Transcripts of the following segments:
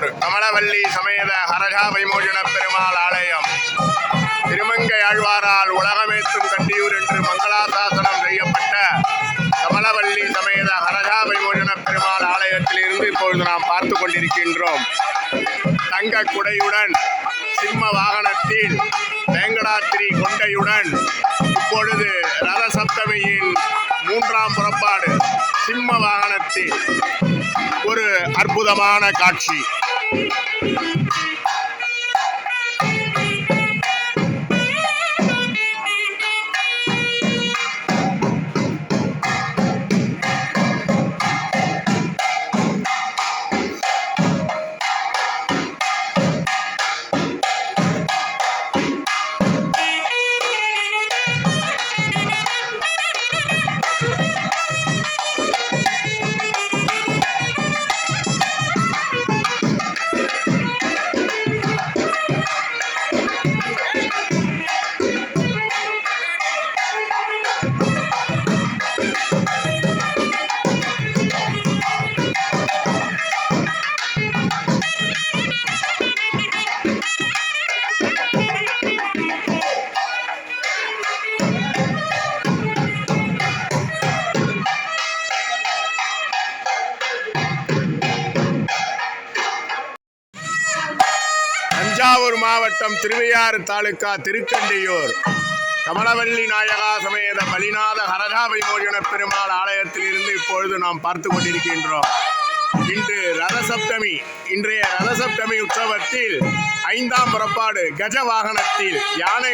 திருக்கண்டியூர் கமலவல்லி சமேத ஹரஹா வைமோஜன பெருமாள் ஆலயம் திருமங்கை ஆழ்வாரால் உலகமேற்றும் கண்டியூர் என்று மங்களாசாசனம் செய்யப்பட்ட கமலவல்லி சமேத ஹரஹா வைமோஜன பெருமாள் ஆலயத்தில் இருந்து இப்பொழுது நாம் பார்த்து கொண்டிருக்கின்றோம். தங்க குடையுடன் சிம்ம வாகனத்தில் வேங்கடாத்திரி கொண்டையுடன் இப்பொழுது ரத சப்தமியின் 3ஆம் புறப்பாடு சிம்ம வாகனத்தில் ஒரு அற்புதமான காட்சி. தஞ்சாவூர் மாவட்டம் திருவையாறு தாலுகா திருக்கண்டியூர் கமலவல்லி நாயகா சமேத பலிநாத ஹரஹா வைமோஜன பெருமாள் ஆலயத்தில் இருந்து இப்பொழுது நாம் பார்த்து கொண்டிருக்கின்றோம். இன்று ரதசப்தமி. இன்றைய ரதசப்தமி உற்சவத்தில் 5ஆம் புறப்பாடு கஜ வாகனத்தில் யானை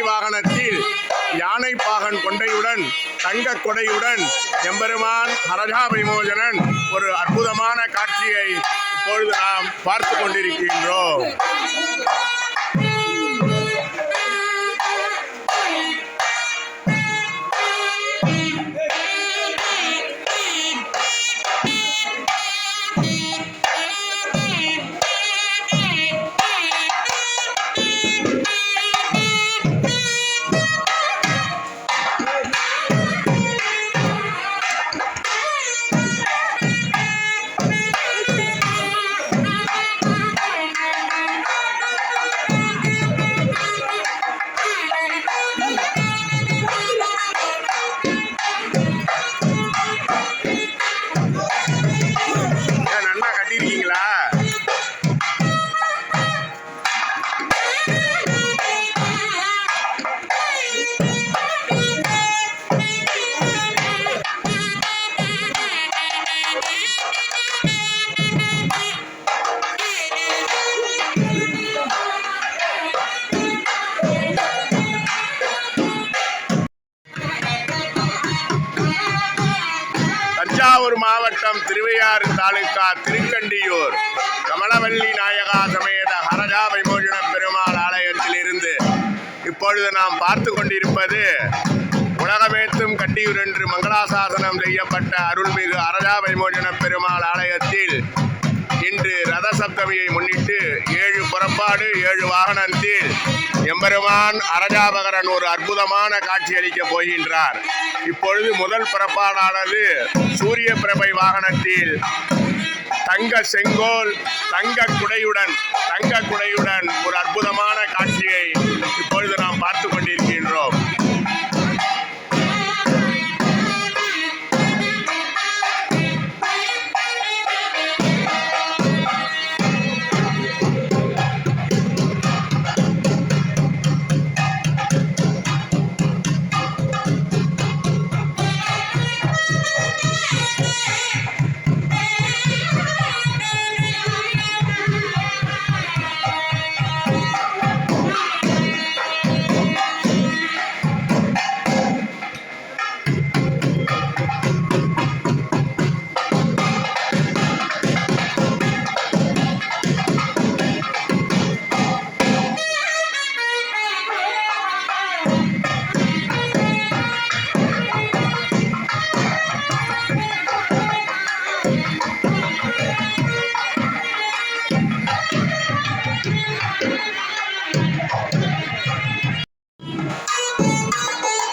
பாகன் கொண்டையுடன் தங்க கொடையுடன் எம்பெருமான் ஹரஹா வைமோஜனன் ஒரு அற்புதமான காட்சியை இப்பொழுது நாம் பார்த்து கொண்டிருக்கின்றோம். தஞ்சாவூர் மாவட்டம் திருவையாறு தாலுகா திருக்கண்டியூர் கமலவல்லி நாயகா சமேத ஹரஹா வைமோஜன பெருமாள் ஆலயத்தில் இருந்து இப்பொழுது நாம் பார்த்து கொண்டிருப்பது உலகமேற்றும் கண்டியூர் என்று மங்களாசாசனம் செய்யப்பட்ட அருள்மிகு ஹரஹா வைமோஜன பெருமாள் ஆலயத்தில் இன்று ரத சப்தமியை முன்னிட்டு 7 புறப்பாடு 7 வாகனத்தில் எம்பெருமான் அரஜாபகரன் ஒரு அற்புதமான காட்சி அளிக்கப் போகின்றார். இப்பொழுது முதல் புறப்பாடானது சூரிய பிரபை வாகனத்தில் தங்க செங்கோல் தங்க குடையுடன் ஒரு அற்புதமான காட்சியை இப்பொழுது நாம் பார்த்து கொண்டிருக்கின்றோம்.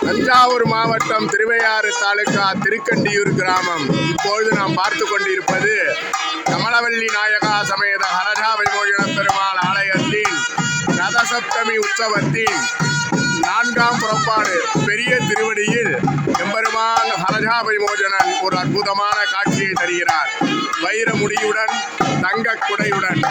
தஞ்சாவூர் மாவட்டம் திருவையாறு தாலுகா திருக்கண்டியூர் கிராமம். இப்பொழுது நாம் பார்த்து கொண்டிருப்பது கமலவல்லி நாயகா சமேத ஹரஜா வைமோஜன பெருமாள் ஆலயத்தின் ரதசப்தமி உற்சவத்தின் 4ஆம் புறப்பாடு. பெரிய திருவடியில் எம்பெருமான் ஹரஜா வைமோஜனன் ஒரு அற்புதமான காட்சியை தருகிறார். வைர முடியுடன் தங்க குடையுடன்.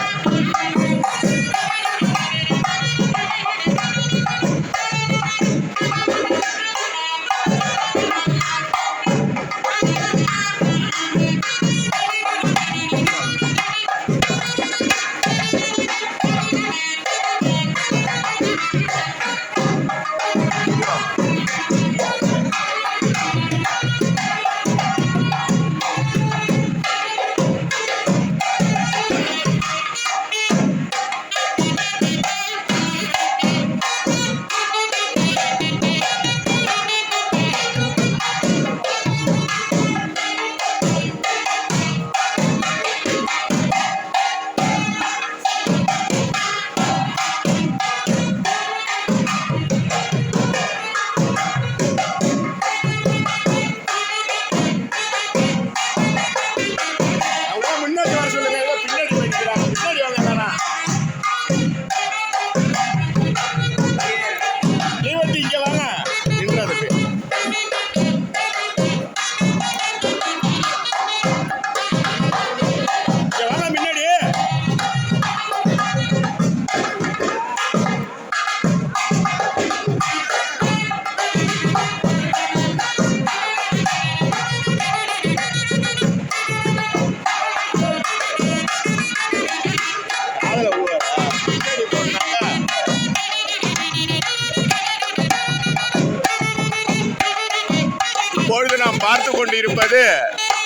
இப்பொழுது நாம் பார்த்து கொண்டிருப்பது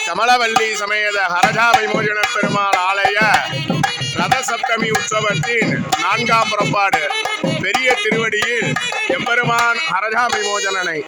கமலவல்லி சமேத ஹரஜா வைமோஜன பெருமாள் ஆலய ரதசப்தமி உற்சவத்தின் 4ஆம் புறப்பாடு. பெரிய திருவடியில் எம்பெருமான் ஹரஜா வைமோஜனனை